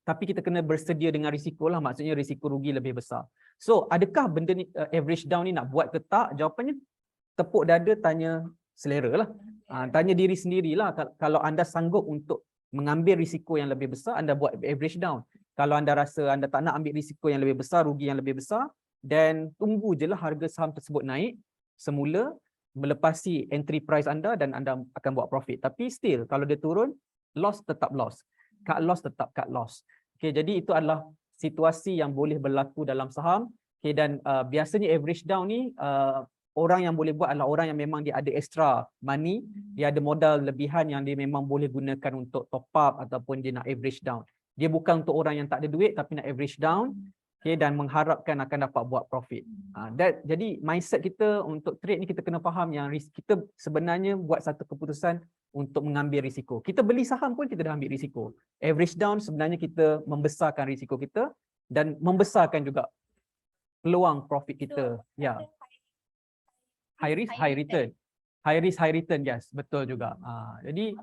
Tapi kita kena bersedia dengan risiko lah, maksudnya risiko rugi lebih besar. So adakah benda ni average down ni nak buat ke tak? Jawapannya tepuk dada, tanya selera lah. Tanya diri sendirilah. Kalau anda sanggup untuk mengambil risiko yang lebih besar, anda buat average down. Kalau anda rasa anda tak nak ambil risiko yang lebih besar, rugi yang lebih besar, dan tunggu je lah harga saham tersebut naik semula, melepasi entry price anda dan anda akan buat profit. Tapi still, kalau dia turun, loss tetap loss. Cut loss tetap cut loss. Okay, jadi itu adalah situasi yang boleh berlaku dalam saham. Okay, dan biasanya average down ni, orang yang boleh buat adalah orang yang memang dia ada extra money, dia ada modal lebihan yang dia memang boleh gunakan untuk top up ataupun dia nak average down. Dia bukan untuk orang yang tak ada duit tapi nak average down, okay, dan mengharapkan akan dapat buat profit. Jadi mindset kita untuk trade ni, kita kena faham yang kita sebenarnya buat satu keputusan untuk mengambil risiko. Kita beli saham pun kita dah ambil risiko. Average down sebenarnya kita membesarkan risiko kita dan membesarkan juga peluang profit kita. Ya. High risk, high return. High risk, high return, yes. Betul juga. Jadi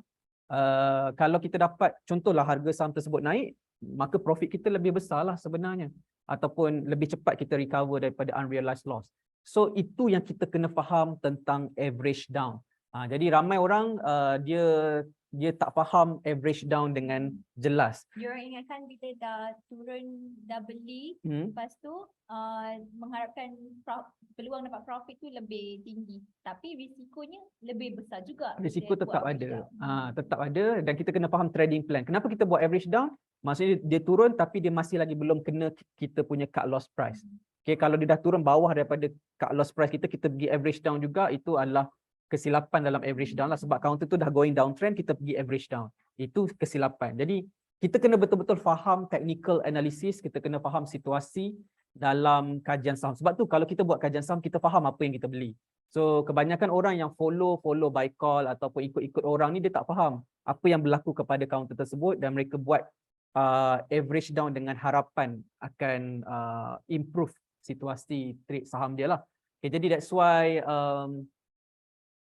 kalau kita dapat, contohlah harga saham tersebut naik, maka profit kita lebih besar lah sebenarnya. Ataupun lebih cepat kita recover daripada unrealized loss. So itu yang kita kena faham tentang average down. Jadi ramai orang dia tak faham average down dengan jelas. Diorang ingatkan bila dah turun, dah beli, lepas tu mengharapkan peluang dapat profit tu lebih tinggi. Tapi risikonya lebih besar juga. Risiko tetap ada. Tetap ada, dan kita kena faham trading plan. Kenapa kita buat average down? Maksudnya dia turun tapi dia masih lagi belum kena kita punya cut loss price. Okay, kalau dia dah turun bawah daripada cut loss price kita pergi average down juga, itu adalah kesilapan dalam average down lah, sebab counter tu dah going downtrend, kita pergi average down. Itu kesilapan. Jadi kita kena betul-betul faham technical analysis, kita kena faham situasi dalam kajian saham. Sebab tu kalau kita buat kajian saham, kita faham apa yang kita beli. So kebanyakan orang yang follow buy call ataupun ikut-ikut orang ni, dia tak faham apa yang berlaku kepada counter tersebut, dan mereka buat average down dengan harapan akan improve situasi trade saham dia lah. Okay, jadi that's why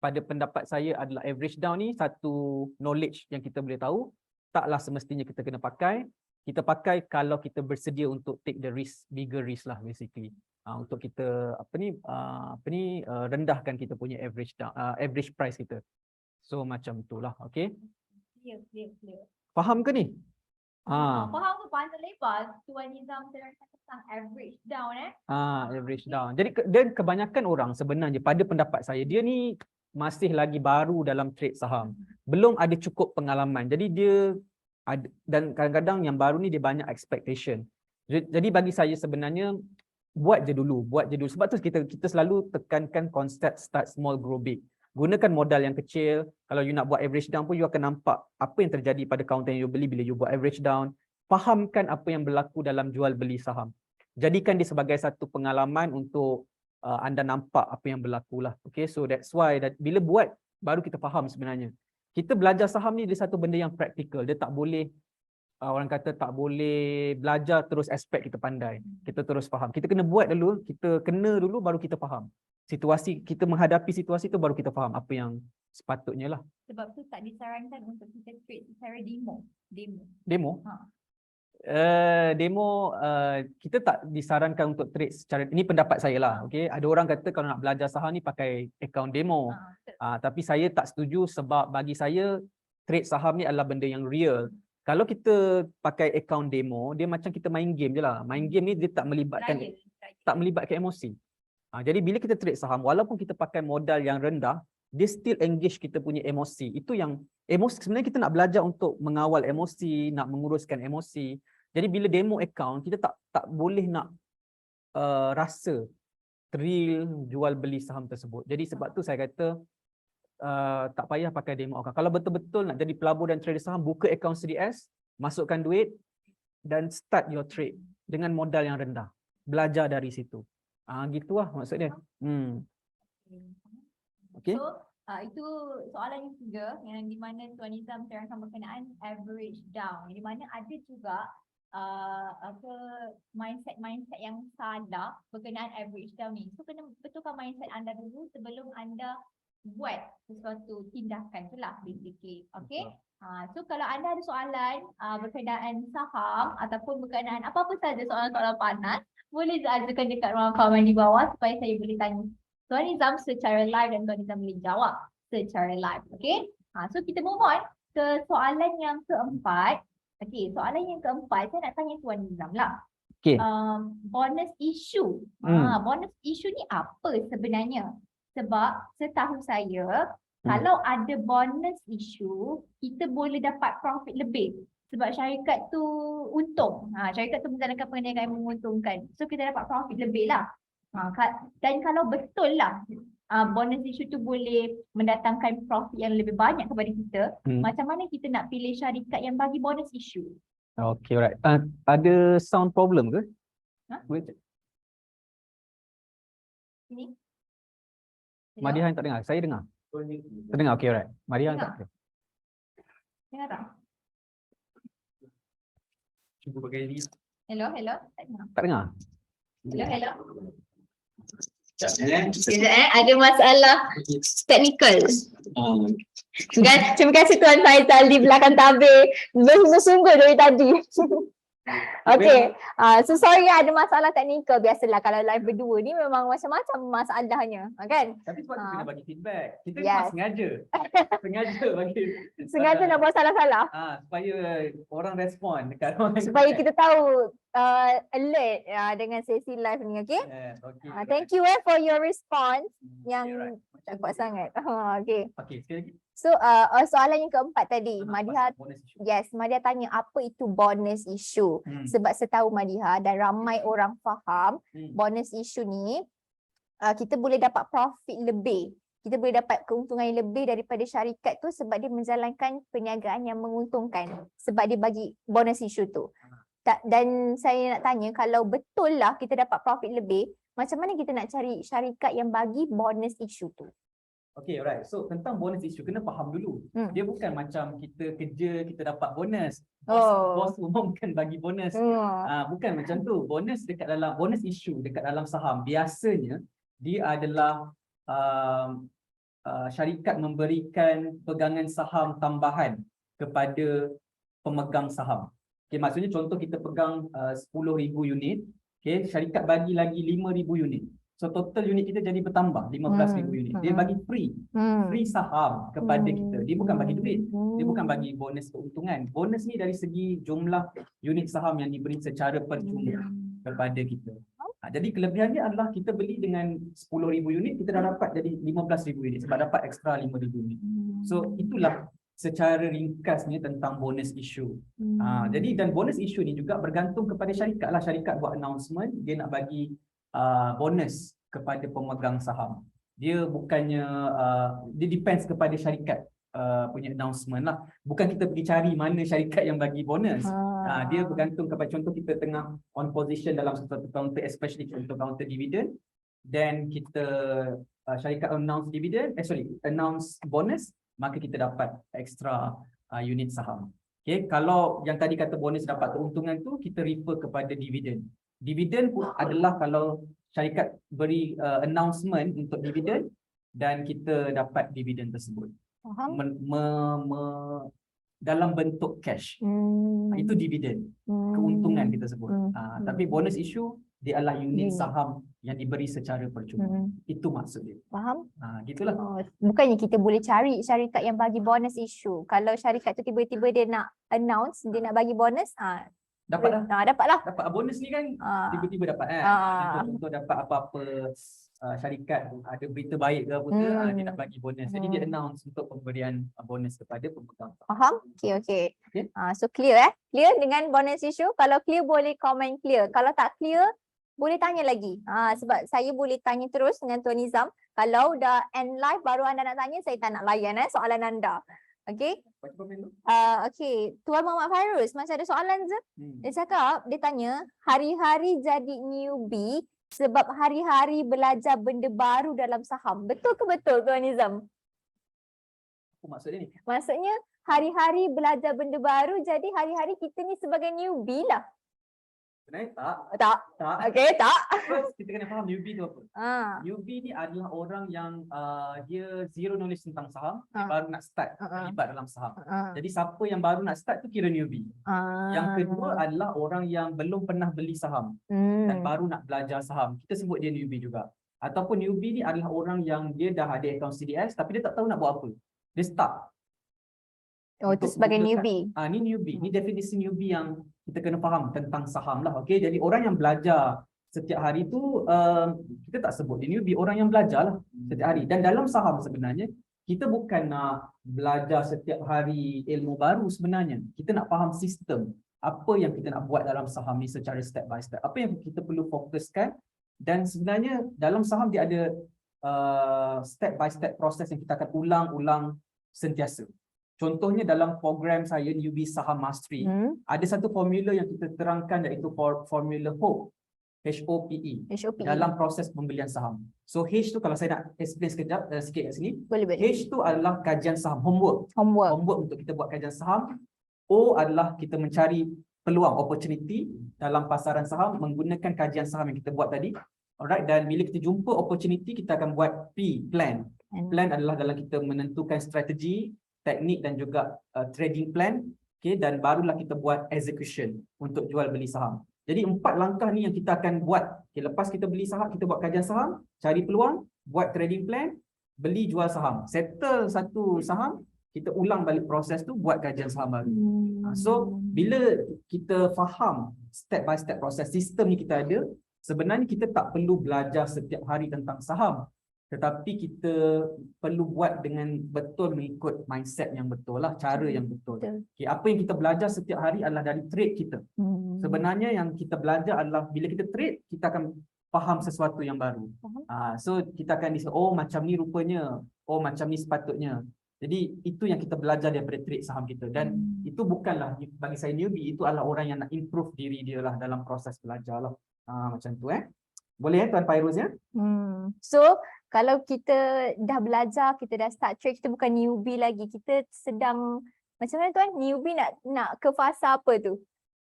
pada pendapat saya adalah average down ni satu knowledge yang kita boleh tahu. Taklah semestinya kita kena pakai. Kita pakai kalau kita bersedia untuk take the risk, bigger risk lah basically. Untuk kita rendahkan kita punya average down, average price kita. So macam itulah, okay? Clear. Faham ke ni? Faham ke panjang lebar Tuan Nizam terangkan tentang average down Average down. Jadi dan kebanyakan orang sebenarnya pada pendapat saya, dia ni masih lagi baru dalam trade saham. Belum ada cukup pengalaman. Jadi dia ada, dan kadang-kadang yang baru ni dia banyak expectation. Jadi bagi saya sebenarnya buat je dulu. Sebab tu kita selalu tekankan konsep start small grow big. Gunakan modal yang kecil. Kalau you nak buat average down pun, you akan nampak apa yang terjadi pada counter yang you beli bila you buat average down. Fahamkan apa yang berlaku dalam jual beli saham. Jadikan dia sebagai satu pengalaman untuk anda nampak apa yang berlaku lah. Okay, so that's why bila buat baru kita faham sebenarnya. Kita belajar saham ni dia satu benda yang praktikal. Dia tak boleh, orang kata tak boleh belajar terus aspek kita pandai. Kita terus faham. Kita kena buat dulu, kita kena dulu baru kita faham. Situasi, kita menghadapi situasi tu baru kita faham apa yang sepatutnya lah. Sebab tu tak disarankan untuk kita trade secara demo. Demo? Kita tak disarankan untuk trade secara, ini pendapat saya lah. Okay? Ada orang kata kalau nak belajar saham ni pakai account demo. Tapi saya tak setuju, sebab bagi saya trade saham ni adalah benda yang real. Kalau kita pakai account demo, dia macam kita main game je lah. Main game ni dia tak melibatkan emosi. Jadi bila kita trade saham, walaupun kita pakai modal yang rendah, dia still engage kita punya emosi. Itu yang emosi, sebenarnya kita nak belajar untuk mengawal emosi, nak menguruskan emosi. Jadi bila demo account, kita tak boleh nak rasa thrill jual beli saham tersebut. Jadi sebab tu saya kata tak payah pakai demo account. Kalau betul-betul nak jadi pelabur dan trader saham, buka account CDS, masukkan duit dan start your trade dengan modal yang rendah. Belajar dari situ. Gitulah maksud dia. Okay. So itu soalan yang ketiga, yang di mana Tuan Nizam terangkan berkenaan average down, di mana ada juga mindset yang salah berkenaan average down ni. So kena betulkan mindset anda dulu sebelum anda buat sesuatu tindakan tu lah basically. Okay. So kalau anda ada soalan berkenaan saham ataupun berkenaan apa-apa saja soalan-soalan panas, boleh ajukan dekat ruang komen di bawah supaya saya boleh tanya Tuan Nizam secara live dan Tuan Nizam boleh jawab secara live. Okay? So kita move on ke soalan yang keempat. Okay, soalan yang keempat saya nak tanya Tuan Nizam lah. Okay. Bonus issue. Bonus issue ni apa sebenarnya? Sebab setahu saya, kalau ada bonus issue, kita boleh dapat profit lebih. Sebab syarikat tu untung. Syarikat tu menjalankan perniagaan yang menguntungkan. So kita dapat profit lebih lah. Dan kalau betul lah bonus issue tu boleh mendatangkan profit yang lebih banyak kepada kita, macam mana kita nak pilih syarikat yang bagi bonus issue? Okay, alright. Ada sound problem ke? Ini? Madihan tak dengar? Saya dengar. Terdengar? Okay, alright. Madihan tak? Dengar tak? Cuba pakai ni. Hello? Tak dengar? Tak dengar? Hello? Sekejap. Ada masalah teknikal. Terima kasih Tuan Faizal di belakang tabir. Bersungguh-sungguh dari tadi. Okay, so sorry ada masalah teknikal. Biasalah kalau live berdua ni memang macam-macam masalahnya, kan? Tapi sebab kita kena bagi feedback. Kita Yes. sengaja. Sengaja bagi. Sengaja nak buat salah-salah. Supaya orang respon dekat orang. Supaya kita tahu alert dengan sesi live ni, okay? Yes, okay. Thank you for your response yang alright. tak kuat sangat. Okay. Okay, sekali lagi. So soalan yang keempat tadi, Madiha, Bonus issue. yes, Madiha tanya apa itu bonus issue. Sebab setahu Madiha dan ramai orang faham, bonus issue ni kita boleh dapat profit lebih. Kita boleh dapat keuntungan yang lebih daripada syarikat tu sebab dia menjalankan perniagaan yang menguntungkan. Sebab dia bagi bonus issue tu. Dan saya nak tanya, kalau betul lah kita dapat profit lebih, macam mana kita nak cari syarikat yang bagi bonus issue tu? Okay, alright. So tentang bonus issue, kena faham dulu. Dia bukan macam kita kerja, kita dapat bonus. Bos umumkan bagi bonus. Bukan macam tu. Bonus dekat dalam, bonus issue dekat dalam saham, biasanya dia adalah syarikat memberikan pegangan saham tambahan kepada pemegang saham. Okay, maksudnya contoh kita pegang 10,000 unit. Okay, syarikat bagi lagi 5,000 unit. So total unit kita jadi bertambah 15,000 unit. Dia bagi free saham kepada kita. Dia bukan bagi duit. Dia bukan bagi bonus keuntungan. Bonus ni dari segi jumlah unit saham yang diberi secara percuma kepada kita. Jadi kelebihannya adalah kita beli dengan 10,000 unit, kita dah dapat jadi 15,000 unit sebab dapat extra 5,000 unit. So itulah secara ringkasnya tentang bonus issue. Jadi dan bonus issue ni juga bergantung kepada syarikat lah. Syarikat buat announcement, dia nak bagi bonus kepada pemegang saham. Dia bukannya dia depends kepada syarikat punya announcement lah. Bukan kita pergi cari mana syarikat yang bagi bonus. Dia bergantung kepada, contoh kita tengah on position dalam satu counter, especially untuk counter dividend, then kita syarikat announce dividend, announce bonus, maka kita dapat extra unit saham. Okay, kalau yang tadi kata bonus dapat keuntungan tu, kita refer kepada dividend. Dividen pun adalah kalau syarikat beri announcement untuk dividen dan kita dapat dividen tersebut. Dalam bentuk cash. Itu dividen. Keuntungan kita sebut. Tapi bonus issue dia adalah unit saham yang diberi secara percuma. Itu maksud dia. Faham? Gitulah. Bukannya kita boleh cari syarikat yang bagi bonus issue. Kalau syarikat tu tiba-tiba dia nak announce, dia nak bagi bonus, dapatlah. Dapatlah. Dapat bonus ni kan tiba-tiba dapat contoh dapat apa-apa syarikat ada berita baik ke apa ke, dia nak bagi bonus. Jadi dia announce untuk pemberian bonus kepada pemegang. Faham? Okay. So clear Clear dengan bonus issue. Kalau clear boleh komen clear. Kalau tak clear boleh tanya lagi. Sebab saya boleh tanya terus dengan Tuan Nizam. Kalau dah end live baru anda nak tanya, saya tak nak layan soalan anda. Okay. Okay, Tuan Muhammad Fairuz macam ada soalan je. Dia cakap, dia tanya, hari-hari jadi newbie sebab hari-hari belajar benda baru dalam saham. Betul ke betul Tuan Nizam? Apa maksudnya ni? Maksudnya hari-hari belajar benda baru, jadi hari-hari kita ni sebagai newbie lah. Sebenarnya tak. Tak. Tak. Okey, tak. First, kita kena faham newbie tu apa. Ah. Newbie ni adalah orang yang dia zero knowledge tentang saham, dia Ah. baru nak start Ah. terlibat dalam saham. Ah. Jadi siapa yang baru nak start tu kira newbie. Yang kedua adalah orang yang belum pernah beli saham dan baru nak belajar saham. Kita sebut dia newbie juga. Ataupun newbie ni adalah orang yang dia dah ada akaun CDS tapi dia tak tahu nak buat apa. Dia start. Oh, itu sebagai newbie. Ni newbie. Ni definisi newbie yang kita kena faham tentang saham lah. Okey, jadi orang yang belajar setiap hari tu kita tak sebut dia newbie, orang yang belajar lah setiap hari. Dan dalam saham sebenarnya kita bukan nak belajar setiap hari ilmu baru sebenarnya. Kita nak faham sistem. Apa yang kita nak buat dalam saham ni secara step by step. Apa yang kita perlu fokuskan. Dan sebenarnya dalam saham dia ada step by step proses yang kita akan ulang-ulang sentiasa. Contohnya dalam program saya Newbie Saham Mastery, ada satu formula yang kita terangkan iaitu formula HOPE. HOPE. Dalam proses pembelian saham. So H tu kalau saya nak explain sekejap sikit kat sini. Boleh. H tu adalah kajian saham, homework. Homework untuk kita buat kajian saham. O adalah kita mencari peluang, opportunity dalam pasaran saham menggunakan kajian saham yang kita buat tadi. Alright, dan bila kita jumpa opportunity, kita akan buat P, plan. Plan adalah dalam kita menentukan strategi, teknik dan juga trading plan. Okay, dan barulah kita buat execution untuk jual beli saham. Jadi 4 langkah ni yang kita akan buat. Okay, lepas kita beli saham, kita buat kajian saham, cari peluang, buat trading plan, beli jual saham. Settle satu saham, kita ulang balik proses tu, buat kajian saham baru. So, bila kita faham step by step proses sistem ni kita ada, sebenarnya kita tak perlu belajar setiap hari tentang saham. Tetapi kita perlu buat dengan betul mengikut mindset yang betul lah, cara yang betul. Okay, apa yang kita belajar setiap hari adalah dari trade kita. Sebenarnya yang kita belajar adalah bila kita trade, kita akan faham sesuatu yang baru. So kita akan oh macam ni rupanya, oh macam ni sepatutnya. Jadi itu yang kita belajar daripada trade saham kita. Dan itu bukanlah bagi saya newbie, itu adalah orang yang nak improve diri dia lah dalam proses belajar lah. Macam tu Boleh Tuan Fairuz ya? So kalau kita dah belajar, kita dah start trade, kita bukan newbie lagi. Kita sedang, macam mana Tuan? Newbie nak ke fasa apa tu?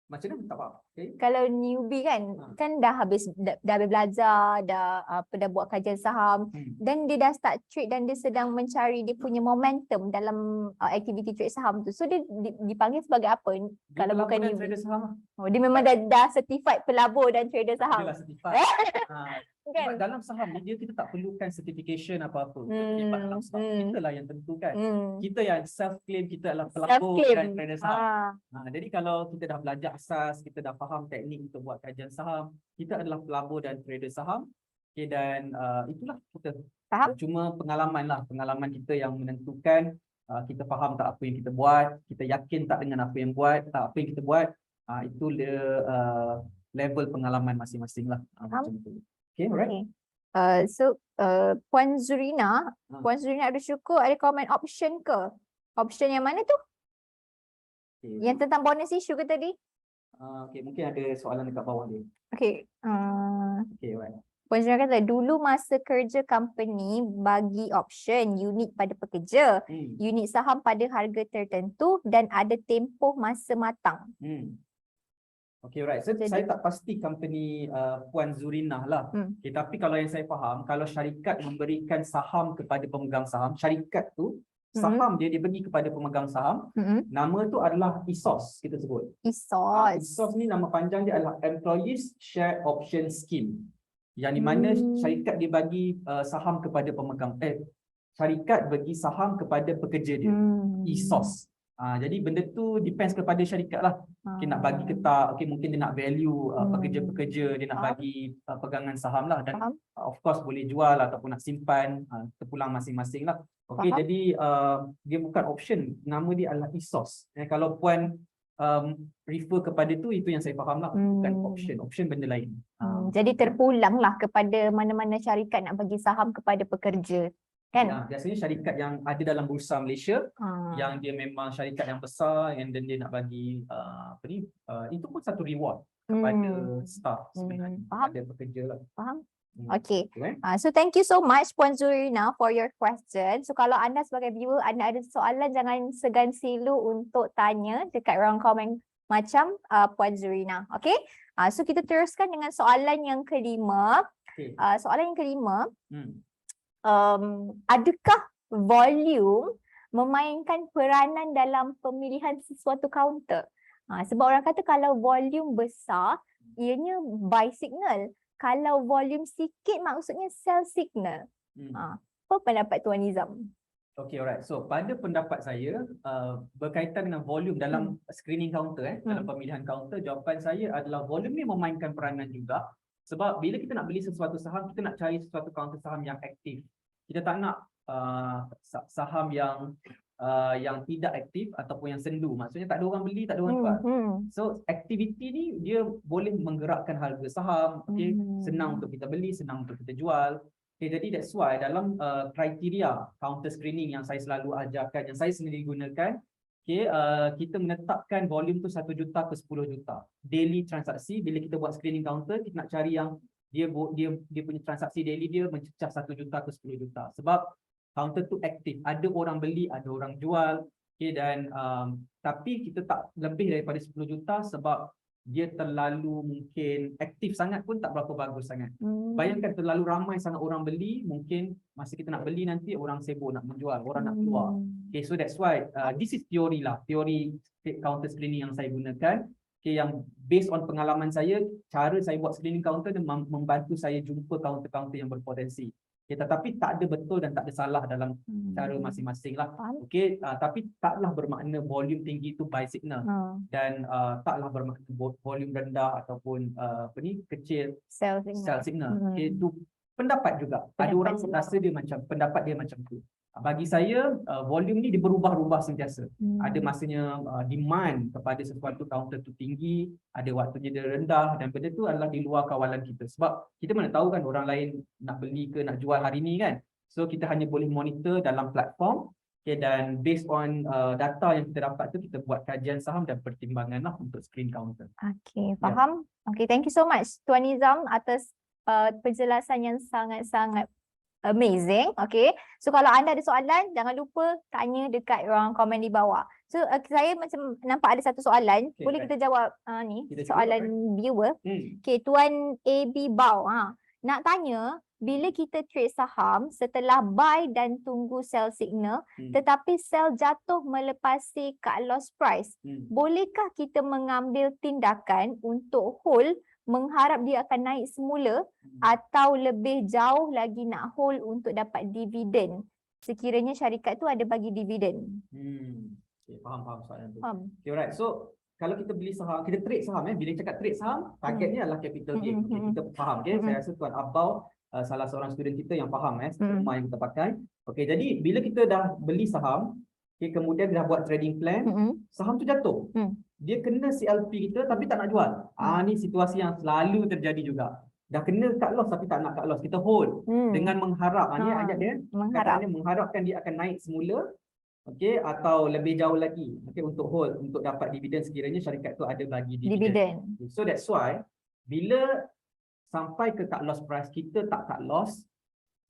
Macam mana? Tak faham. Okay. Kalau newbie kan dah habis belajar, dah buat kajian saham, dan dia dah start trade dan dia sedang mencari dia punya momentum dalam aktiviti trade saham tu. So dia dipanggil sebagai apa? Kalau bukan newbie. Oh, dia memang dah certified pelabur dan trader saham. Dia lah certified. Kan? Dalam saham ni kita tak perlukan certification apa-apa untuk terlibat dalam saham. Kita lah yang tentukan. Kita yang self-claim kita adalah pelabur dan trader saham. Jadi kalau kita dah belajar asas, kita dah faham teknik untuk buat kajian saham, kita adalah pelabur dan trader saham. Okay, dan itulah kita. Faham? Cuma pengalaman kita yang menentukan kita faham tak apa yang kita buat, kita yakin tak dengan apa yang kita buat, itu dia level pengalaman masing-masing lah. Macam tu. Okay, alright. So Puan Zurina ada syukur ada komen option ke? Option yang mana tu? Okay. Yang tentang bonus issue ke tadi? Okay, mungkin ada soalan dekat bawah dia. Okay. Okay, right. Puan Zurina kata, dulu masa kerja company bagi option unit pada pekerja, unit saham pada harga tertentu dan ada tempoh masa matang. Okay, right. So, saya tak pasti company Puan Zurinah lah. Okay, tapi kalau yang saya faham, kalau syarikat memberikan saham kepada pemegang saham, syarikat tu, saham dia bagi kepada pemegang saham, nama tu adalah ESOS kita sebut. ESOS ni nama panjang dia adalah Employees Share Option Scheme. Yang di mana syarikat dia bagi saham kepada pemegang, syarikat bagi saham kepada pekerja dia. ESOS. Jadi benda tu depends kepada syarikat lah. Okay, nak bagi ke tak, okay, mungkin dia nak value pekerja-pekerja, dia nak bagi pegangan saham lah. Dan of course boleh jual ataupun nak simpan, terpulang masing-masing lah. Okay, jadi dia bukan option, nama dia adalah ESOS. Kalau Puan refer kepada tu, itu yang saya faham lah. Bukan option benda lain. Jadi terpulang lah kepada mana-mana syarikat nak bagi saham kepada pekerja. Kan? Ya, biasanya syarikat yang ada dalam bursa Malaysia, yang dia memang syarikat yang besar, yang dia nak bagi itu pun satu reward kepada staff sebenarnya, kepada pekerja lah. Faham? Okay. So thank you so much Puan Zurina for your question. So kalau anda sebagai viewer, anda ada soalan, jangan segan silu untuk tanya dekat ruang komen macam Puan Zurina. Okay. So kita teruskan dengan soalan yang kelima. Okay. Soalan yang kelima, Hmm. adakah volume memainkan peranan dalam pemilihan sesuatu kaunter? Sebab orang kata kalau volume besar, ianya buy signal. Kalau volume sikit maksudnya sell signal. Apa pendapat Tuan Nizam? Okay, alright. So pada pendapat saya berkaitan dengan volume dalam screening counter, dalam pemilihan counter, jawapan saya adalah volume ni memainkan peranan juga. Sebab bila kita nak beli sesuatu saham, kita nak cari sesuatu counter saham yang aktif. Kita tak nak saham yang tidak aktif ataupun yang sendu. Maksudnya tak ada orang beli, tak ada orang jual. So aktiviti ni dia boleh menggerakkan harga saham. Okay? Senang untuk kita beli, senang untuk kita jual. Okay, jadi that's why dalam kriteria counter screening yang saya selalu ajarkan, yang saya sendiri gunakan, okay, kita menetapkan volume tu 1 juta ke 10 juta. Daily transaksi, bila kita buat screening counter, kita nak cari yang dia punya transaksi daily dia mencecah 1 juta ke 10 juta. Sebab counter tu aktif, ada orang beli, ada orang jual. Okay, dan tapi kita tak lebih daripada 10 juta sebab dia terlalu mungkin aktif sangat pun tak berapa bagus sangat. Bayangkan terlalu ramai sangat orang beli, mungkin masa kita nak beli nanti orang sibuk nak menjual, orang nak keluar. Okay, so that's why this is teori lah, teori counter screening yang saya gunakan. Okay, yang based on pengalaman saya, cara saya buat screening counter dan membantu saya jumpa counter-counter yang berpotensi. Okay, tetapi tak ada betul dan tak ada salah dalam cara masing-masing lah. Okay, tapi taklah bermakna volume tinggi itu buy signal dan taklah bermakna volume rendah ataupun kecil sell signal. Okay, itu pendapat juga. Ada orang rasa dia macam pendapat dia macam tu. Bagi saya volume ni dia berubah-ubah sentiasa. Ada masanya demand kepada sesuatu counter tu tinggi, ada waktunya dia rendah, dan benda tu adalah di luar kawalan kita. Sebab kita mana tahu kan orang lain nak beli ke nak jual hari ni kan. So kita hanya boleh monitor dalam platform. Okay, dan based on data yang kita dapat tu, kita buat kajian saham dan pertimbangan lah untuk screen counter. Okay, faham. Okay, thank you so much Tuan Nizam atas penjelasan yang sangat-sangat amazing. Okay, so kalau anda ada soalan, jangan lupa tanya dekat ruang komen di bawah. So saya macam nampak ada satu soalan. Okay, boleh kita jawab ni kita soalan viewer. Okay, Tuan AB Bao nak tanya, bila kita trade saham setelah buy dan tunggu sell signal, tetapi sell jatuh melepasi cut loss price, bolehkah kita mengambil tindakan untuk hold, mengharap dia akan naik semula, atau lebih jauh lagi nak hold untuk dapat dividen sekiranya syarikat tu ada bagi dividen? Okay, faham soalan tu. Okay, alright. So kalau kita beli saham, kita trade saham, bila cakap trade saham, targetnya adalah capital gain. Okay, kita faham. Okay? Saya rasa Tuan Abau salah seorang student kita yang faham skema yang kita pakai. Okay, jadi bila kita dah beli saham, okay, kemudian dah buat trading plan, saham tu jatuh. Dia kena CLP kita tapi tak nak jual. Ni situasi yang selalu terjadi juga. Dah kena cut loss tapi tak nak cut loss. Kita hold dengan mengharap. Ni ayat dia. Mengharapkan dia akan naik semula. Okay, atau lebih jauh lagi. Okay, untuk hold, untuk dapat dividen sekiranya syarikat tu ada bagi dividen. So that's why bila sampai ke cut loss price, kita tak cut loss,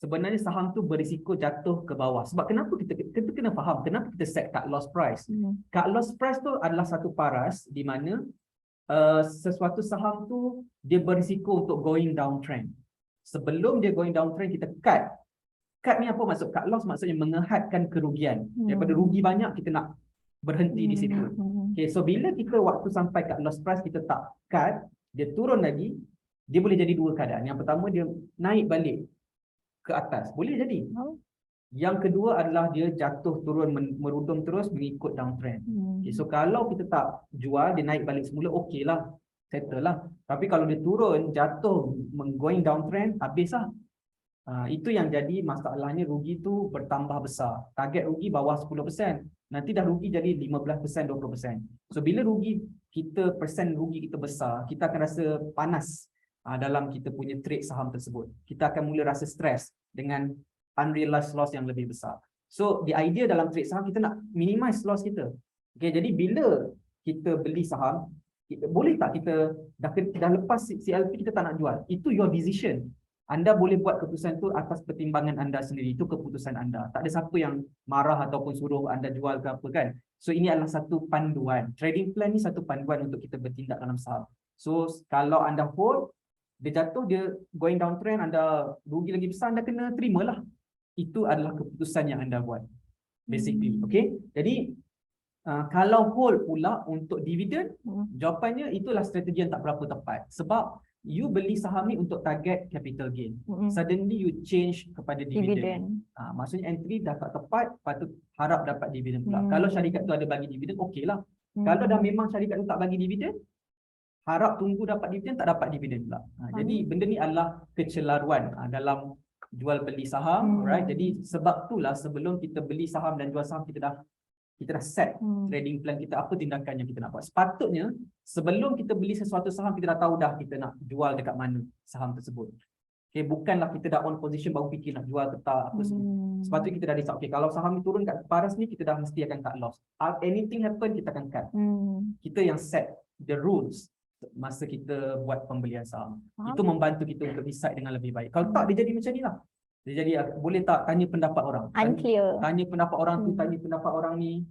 sebenarnya saham tu berisiko jatuh ke bawah. Sebab kenapa kita kena faham kenapa kita set cut loss price. Cut loss price tu adalah satu paras di mana sesuatu saham tu dia berisiko untuk going downtrend. Sebelum dia going downtrend, kita cut. Cut ni apa maksud? Cut loss maksudnya mengehadkan kerugian. Daripada rugi banyak, kita nak berhenti di situ. Okay, so bila kita waktu sampai cut loss price, kita tak cut, dia turun lagi, dia boleh jadi dua keadaan. Yang pertama, dia naik balik ke atas. Boleh jadi. Yang kedua adalah dia jatuh turun merudum terus mengikut downtrend. Okay, so kalau kita tak jual, dia naik balik semula, okey lah, settle lah. Tapi kalau dia turun, jatuh, going downtrend, habis lah. Itu yang jadi masalahnya, rugi tu bertambah besar. Target rugi bawah 10%. Nanti dah rugi jadi 15%, 20%. So bila persen rugi kita besar, kita akan rasa panas dalam kita punya trade saham tersebut. Kita akan mula rasa stres dengan unrealized loss yang lebih besar. So the idea dalam trade saham, kita nak minimize loss kita. Okay, jadi bila kita beli saham, boleh tak kita dah lepas CLP kita tak nak jual? Itu your decision. anda boleh buat keputusan tu atas pertimbangan anda sendiri. Itu keputusan anda. Tak ada siapa yang marah ataupun suruh anda jual ke apa kan. So ini adalah satu panduan. Trading plan ni satu panduan untuk kita bertindak dalam saham. So kalau anda hold, dia jatuh, dia going downtrend, anda rugi lagi besar, anda kena terimalah. Itu adalah keputusan yang anda buat. Basically, okay. Jadi kalau hold pula untuk dividen, jawapannya itulah strategi yang tak berapa tepat. Sebab you beli saham ni untuk target capital gain. Suddenly you change kepada dividen. Maksudnya entry dah tak tepat, patut harap dapat dividen pula. Kalau syarikat tu ada bagi dividen, okey lah. Kalau dah memang syarikat tu tak bagi dividen, harap tunggu dapat dividen, tak dapat dividen pula. Jadi benda ni adalah kecelaruan dalam jual beli saham, right? Jadi sebab itulah sebelum kita beli saham dan jual saham, kita dah set trading plan kita, apa tindakan yang kita nak buat. Sepatutnya sebelum kita beli sesuatu saham, kita dah tahu dah kita nak jual dekat mana saham tersebut. Okay, bukanlah kita dah on position baru fikir nak jual ke tak apa semua. Sepatutnya kita dah decide, okay, kalau saham ni turun kat paras ni, kita dah mesti akan cut loss. Anything happen, kita akan cut. Kita yang set the rules masa kita buat pembelian saham. Itu membantu kita untuk decide dengan lebih baik. Kalau tak, dia jadi macam ni lah. Dia jadi, boleh tak tanya pendapat orang? Unclear. Tanya pendapat orang tu, tanya pendapat orang ni.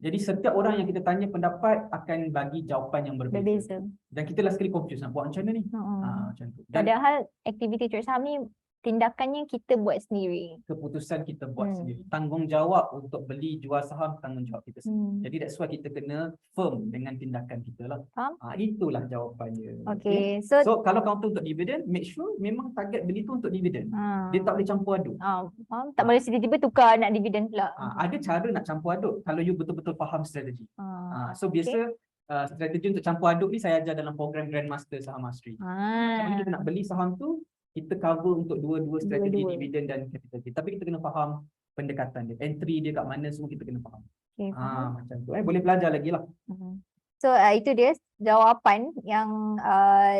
Jadi setiap orang yang kita tanya pendapat akan bagi jawapan yang berbeza. Dan kita last kali confuse nak buat macam mana ni. Macam tu. Dan Padahal aktiviti trade saham ni tindakannya kita buat sendiri. keputusan kita buat sendiri. Tanggungjawab untuk beli jual saham, tanggungjawab kita sendiri. Jadi that's why kita kena firm dengan tindakan kita lah. Faham? Itulah jawapannya. Okay. So kalau counter untuk dividen, make sure memang target beli tu untuk dividen. Dia tak boleh campur aduk. Faham? Tak boleh tiba-tiba tukar nak dividen pula. Ada cara nak campur aduk kalau you betul-betul faham strategi. So biasa strategi untuk campur aduk ni saya ajar dalam program Grandmaster Saham Mastery. Kalau kita nak beli saham tu, kita cover untuk dua-dua strategi dividen dan capital gain. Tapi kita kena faham pendekatan dia. Entry dia kat mana, semua kita kena faham. Okay, Macam tu. Boleh belajar lagi lah. So itu dia jawapan yang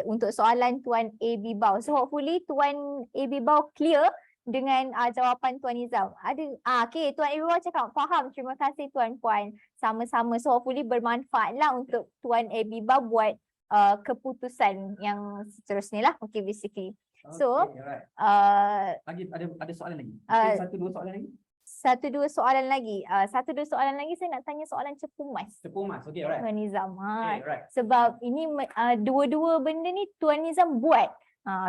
untuk soalan Tuan AB Bau. So hopefully Tuan AB Bau clear dengan jawapan Tuan Nizam. Okay, Tuan AB Bau cakap faham. Terima kasih Tuan Puan. Sama-sama. So hopefully bermanfaat lah untuk Tuan AB Bau buat keputusan yang seterusnya lah. Okay, basically. So, lagi ada soalan lagi? Satu dua soalan lagi. Satu dua soalan lagi saya nak tanya soalan cepu mas. Cepu mas, okay, alright. Tuan Nizam. Right. Sebab ini dua-dua benda ni Tuan Nizam buat.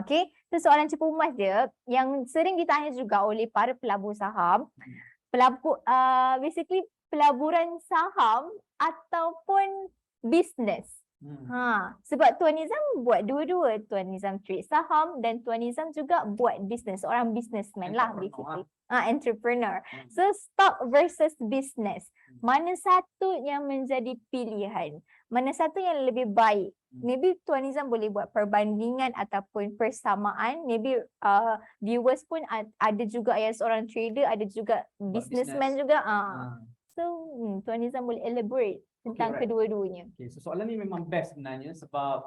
Okay. So soalan cepu mas dia yang sering ditanya juga oleh para pelabur saham. Basically pelaburan saham ataupun bisnes. Sebab Tuan Nizam buat dua-dua. Tuan Nizam trade saham dan Tuan Nizam juga buat bisnes. Orang businessman lah basically. Entrepreneur. So stock versus business. Mana satu yang menjadi pilihan? Mana satu yang lebih baik? Maybe Tuan Nizam boleh buat perbandingan ataupun persamaan. Maybe viewers pun ada juga yang seorang trader, ada juga businessman juga. So Tuan Nizam boleh elaborate tentang kedua-duanya. Okay, so soalan ni memang best sebenarnya sebab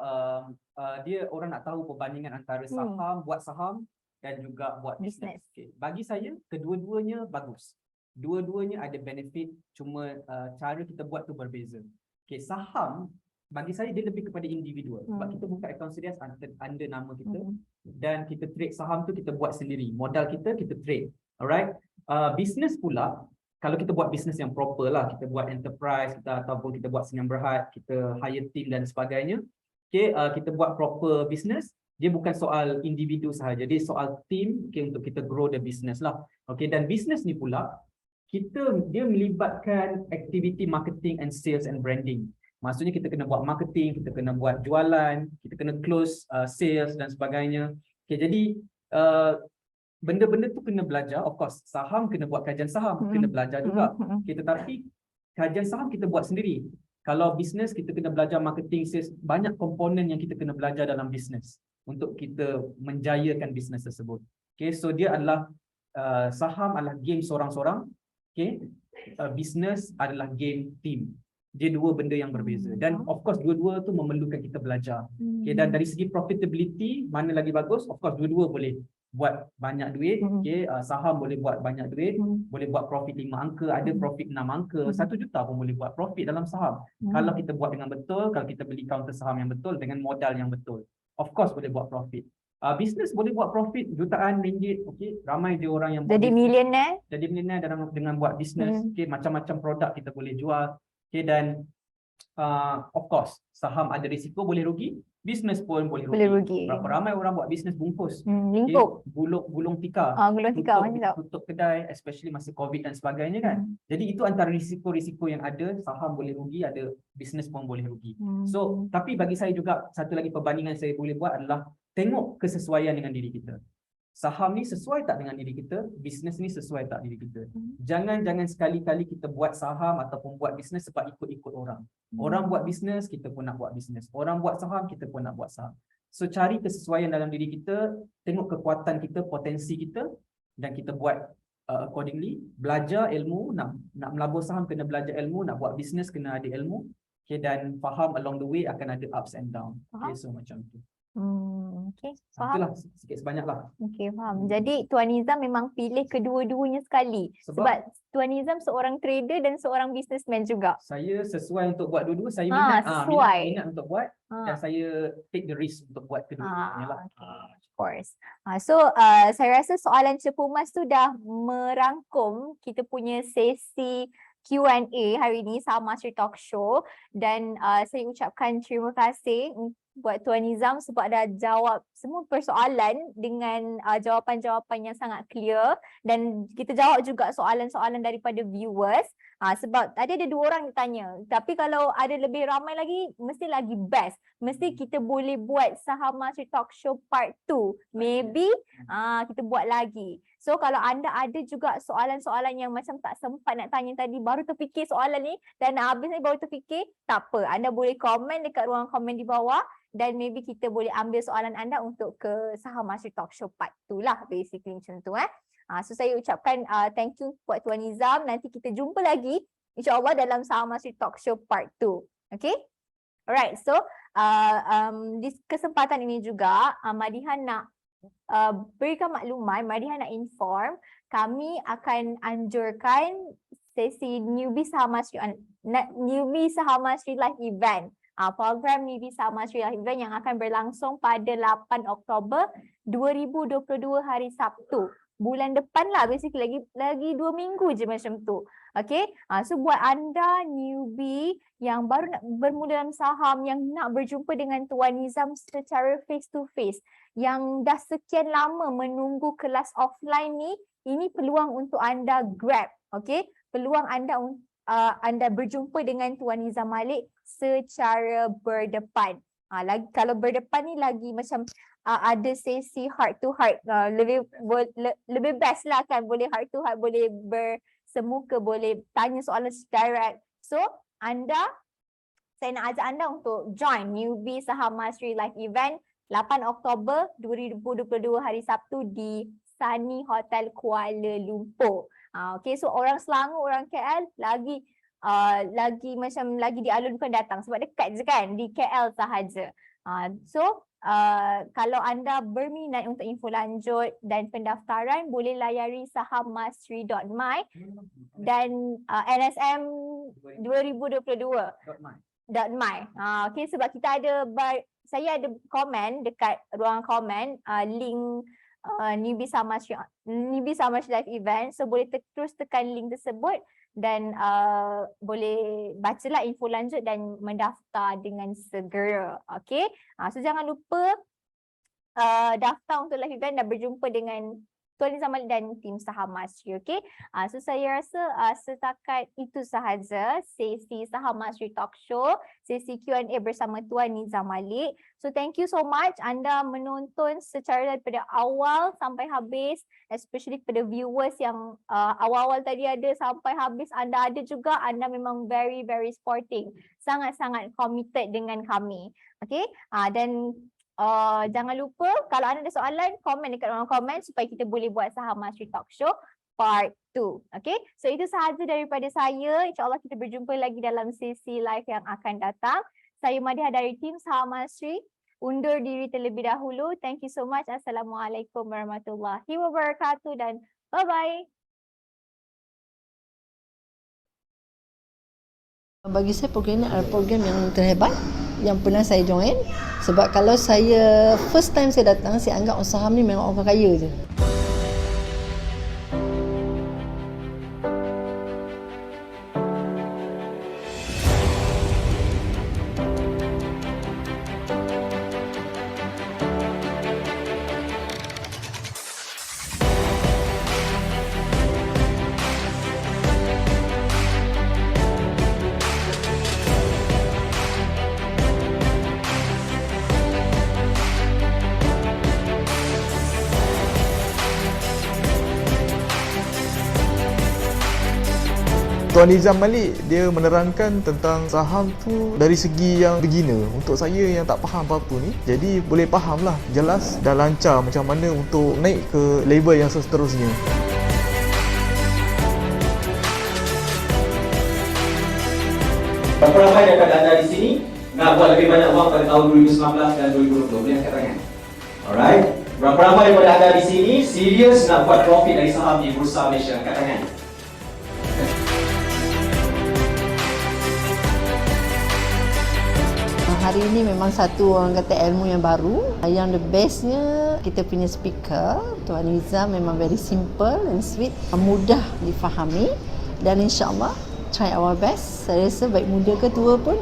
dia orang nak tahu perbandingan antara saham, buat saham dan juga buat bisnes. Okay. Bagi saya, kedua-duanya bagus. Dua-duanya ada benefit, cuma cara kita buat tu berbeza. Okay, saham bagi saya dia lebih kepada individual. Sebab kita buka account serius under nama kita dan kita trade saham tu kita buat sendiri. Modal kita trade. Alright. Bisnes pula, kalau kita buat bisnes yang proper lah, kita buat enterprise, ataupun kita buat Sdn Bhd, kita hire team dan sebagainya. Okay, kita buat proper bisnes, dia bukan soal individu sahaja, dia soal team, okay, untuk kita grow the business lah. Okay, dan bisnes ni pula, dia melibatkan aktiviti marketing and sales and branding. Maksudnya kita kena buat marketing, kita kena buat jualan, kita kena close sales dan sebagainya. Okay, jadi benda-benda tu kena belajar. Of course, saham kena buat kajian saham, kena belajar juga. Okay, tetapi kajian saham kita buat sendiri. Kalau bisnes, kita kena belajar marketing, sales. Banyak komponen yang kita kena belajar dalam bisnes untuk kita menjayakan bisnes tersebut. Okay, so dia adalah saham adalah game seorang-seorang. Okay, bisnes adalah game team. Dia dua benda yang berbeza. Dan of course, dua-dua tu memerlukan kita belajar. Okay, dan dari segi profitability, mana lagi bagus? Of course, dua-dua boleh buat banyak duit. Okay, saham boleh buat banyak duit, boleh buat profit 5 angka, ada profit 6 angka, 1 juta pun boleh buat profit dalam saham. Kalau kita buat dengan betul, kalau kita beli counter saham yang betul dengan modal yang betul, of course boleh buat profit. Bisnes boleh buat profit jutaan ringgit, okey. Ramai je orang yang buat Jadi bisnes. millionaire. Jadi millionaire dengan buat bisnes, okey, macam-macam produk kita boleh jual. Okey, dan of course, saham ada risiko boleh rugi, bisnes pun boleh rugi. Boleh rugi. Berapa ramai orang buat bisnes bungkus. Limpuk. Gulung tikar. Gulung tikar macam tu. Tutup kedai, especially masa COVID dan sebagainya kan. Jadi itu antara risiko-risiko yang ada, saham boleh rugi, ada bisnes pun boleh rugi. So, tapi bagi saya juga satu lagi perbandingan saya boleh buat adalah tengok kesesuaian dengan diri kita. Saham ni sesuai tak dengan diri kita, bisnes ni sesuai tak diri kita. Jangan sekali-kali kita buat saham ataupun buat bisnes sebab ikut-ikut orang. Orang buat bisnes, kita pun nak buat bisnes. Orang buat saham, kita pun nak buat saham. So cari kesesuaian dalam diri kita, tengok kekuatan kita, potensi kita, dan kita buat accordingly. Belajar ilmu, nak melabur saham kena belajar ilmu, nak buat bisnes kena ada ilmu. Okay, dan faham along the way akan ada ups and down. Okay, so macam tu. Okay, faham. Itulah sikit sebanyak lah. Okay, faham. Jadi Tuan Nizam memang pilih kedua-duanya sekali. Sebab Tuan Nizam seorang trader dan seorang businessman juga. Saya sesuai untuk buat dua-dua. Saya minat untuk buat dan saya take the risk untuk buat kedua-duanya lah. Okay. Of course. So saya rasa soalan Cepu Mas tu dah merangkum kita punya sesi Q&A hari ini Saham Mastery Talk Show, dan saya ucapkan terima kasih buat Tuan Nizam sebab dah jawab semua persoalan dengan jawapan-jawapan yang sangat clear, dan kita jawab juga soalan-soalan daripada viewers. Sebab tadi ada 2 orang yang tanya, tapi kalau ada lebih ramai lagi mesti lagi best. Mesti kita boleh buat Saham Mastery Talk Show part 2. Maybe kita buat lagi. So kalau anda ada juga soalan-soalan yang macam tak sempat nak tanya tadi, baru terfikir soalan ni dan nak habis ni baru terfikir, tak apa. Anda boleh komen dekat ruang komen di bawah dan maybe kita boleh ambil soalan anda untuk ke Saham Mastery Talk Show part 2 lah, basically macam tu. So saya ucapkan thank you buat Tuan Nizam. Nanti kita jumpa lagi insya-Allah dalam Saham Mastery Talk Show part 2. Okay? Alright, so di kesempatan ini juga Madiha nak berikan makluman, Madiha nak inform kami akan anjurkan sesi Newbie Saham Mastery Live Event. Program Newbie Saham Mastery Live Event yang akan berlangsung pada 8 Oktober 2022 hari Sabtu. Bulan depan lah, basically lagi 2 minggu je macam tu. Okay, so buat anda newbie yang baru nak bermula dalam saham, yang nak berjumpa dengan Tuan Nizam secara face to face, yang dah sekian lama menunggu kelas offline ni, ini peluang untuk anda grab. Okay, peluang anda berjumpa dengan Tuan Nizam Malik secara berdepan. Lagi kalau berdepan ni lagi macam ada sesi heart to heart, lebih best lah kan, boleh heart to heart, boleh bersemuka, boleh tanya soalan direct. So saya nak ajak anda untuk join Newbie Saham Mastery Live Event 8 Oktober 2022 hari Sabtu di Sunny Hotel Kuala Lumpur. Okay, so orang Selangor, orang KL lagi dialunkan datang sebab dekat je kan, di KL sahaja. Kalau anda berminat untuk info lanjut dan pendaftaran, boleh layari sahammastery.my dan NSM 2022.my. Okay, sebab kita ada saya ada komen dekat ruang komen link Newbie Saham Mastery Live Event, so boleh terus tekan link tersebut dan boleh bacalah info lanjut dan mendaftar dengan segera. Okay, so jangan lupa daftar untuk live event dan berjumpa dengan Tuan Nizam Malik dan tim Saham Mastery. Okay, so saya rasa setakat itu sahaja sesi Saham Mastery Talk Show, sesi Q&A bersama Tuan Nizam Malik. So thank you so much anda menonton secara daripada awal sampai habis, especially kepada viewers yang awal-awal tadi ada sampai habis. Anda ada juga, anda memang very supporting, sangat-sangat committed dengan kami. Okay, dan jangan lupa kalau anda ada soalan, komen dekat ruang komen supaya kita boleh buat Saham Mastery Talk Show part 2. Okay, so itu sahaja daripada saya. InsyaAllah kita berjumpa lagi dalam sesi live yang akan datang. Saya Madiha dari tim Saham Mastery undur diri terlebih dahulu. Thank you so much. Assalamualaikum warahmatullahi wabarakatuh dan bye-bye. Bagi saya program ini adalah program yang terhebat yang pernah saya join. Sebab kalau saya first time saya datang, saya anggap orang saham ni memang orang kaya je. Tuan Nizam Malik dia menerangkan tentang saham tu dari segi yang beginner. Untuk saya yang tak faham apa-apa ni, jadi boleh faham lah, jelas dan lancar macam mana untuk naik ke level yang seterusnya. Berapa ramai daripada anda di sini nak buat lebih banyak wang pada tahun 2019 dan 2020? Boleh angkat tangan. Alright. Berapa ramai daripada anda di sini serius nak buat profit dari saham di Bursa Malaysia? Angkat tangan. Hari ini memang satu orang kata ilmu yang baru. Yang the bestnya kita punya speaker Tuan Nizam memang very simple and sweet, mudah difahami dan insyaAllah try our best. Saya rasa baik muda ke tua pun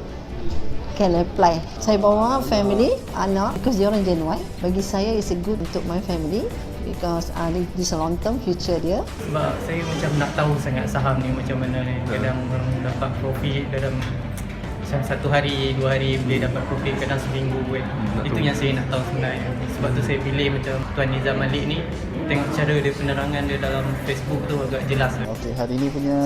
can apply. Saya bawa family, anak because dia orang Gen Y. Bagi saya is a good untuk my family because this a long term future dia. Sebab saya macam nak tahu sangat saham ni macam mana ni. Kadang orang dapat profit dalam macam 1 hari, 2 hari boleh dapat profit, kadang seminggu kan. Itu yang saya nak tahu sebenarnya. Sebab tu saya pilih macam Tuan Nizam Malik ni. Tengok cara dia penerangan dia dalam Facebook tu agak jelas. Okey, hari ini punya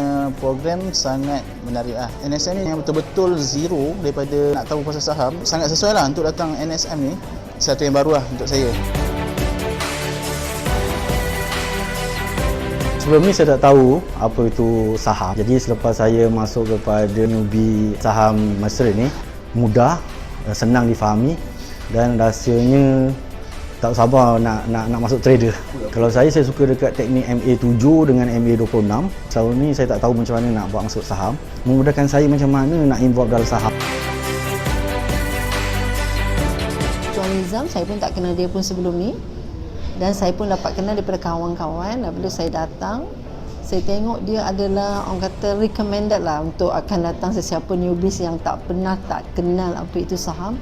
program sangat menarik lah. NSM ni yang betul-betul zero daripada nak tahu pasal saham. Sangat sesuai lah untuk datang NSM ni. Satu yang baru lah untuk saya. Sebelum ni saya tak tahu apa itu saham. Jadi selepas saya masuk kepada newbie saham master ini, mudah, senang difahami dan rasanya tak sabar nak masuk trader. Kalau saya suka dekat teknik MA7 dengan MA26. Selama ni saya tak tahu macam mana nak buat masuk saham. Memudahkan saya macam mana nak involve dalam saham. Tuan Nizam, saya pun tak kenal dia pun sebelum ni. Dan saya pun dapat kenal daripada kawan-kawan. Bila saya datang, saya tengok dia adalah orang kata recommended lah untuk akan datang sesiapa newbies yang tak kenal apa itu saham.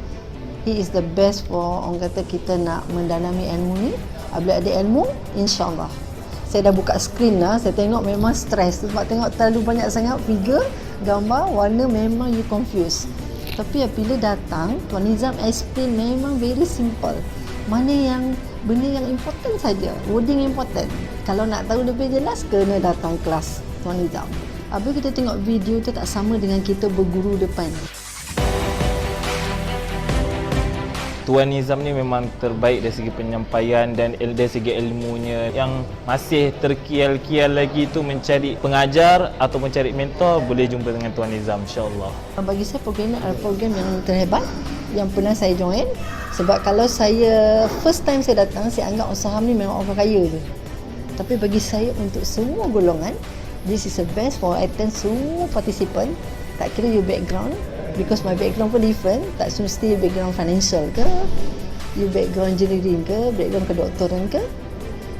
He is the best for orang kata kita nak mendalami ilmu ni. Bila ada ilmu, insyaAllah. Saya dah buka screen lah, saya tengok memang stres. Sebab tengok terlalu banyak sangat figure, gambar, warna memang you confused. Tapi bila datang, Tuan Nizam explain memang very simple. Mana yang benda yang important saja, wording important. Kalau nak tahu lebih jelas, kena datang kelas Tuan Nizam. Apabila kita tengok video tu tak sama dengan kita berguru depan. Tuan Nizam ni memang terbaik dari segi penyampaian dan dari segi ilmunya. Yang masih terkial-kial lagi tu mencari pengajar atau mencari mentor, boleh jumpa dengan Tuan Nizam, insyaAllah. Bagi saya program ni adalah program yang terhebat yang pernah saya join. Sebab kalau saya first time saya datang, saya anggap orang saham ni memang orang kaya je. Tapi bagi saya untuk semua golongan, this is the best for attend semua participant. Tak kira your background, because my background pun different. Tak mesti background financial ke, you background engineering ke, background kedoktoran ke.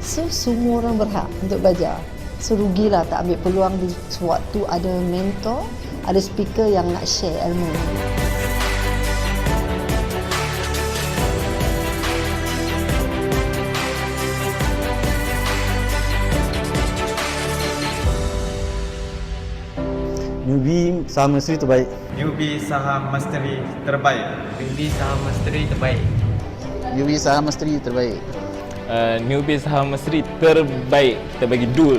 So semua orang berhak untuk belajar. So rugilah tak ambil peluang di sewaktu ada mentor, ada speaker yang nak share ilmu. Newbie saham mastery terbaik. Newbie saham mastery terbaik. Newbie saham mastery terbaik. Newbie saham mastery terbaik. Newbie saham mastery terbaik. Kita bagi dul.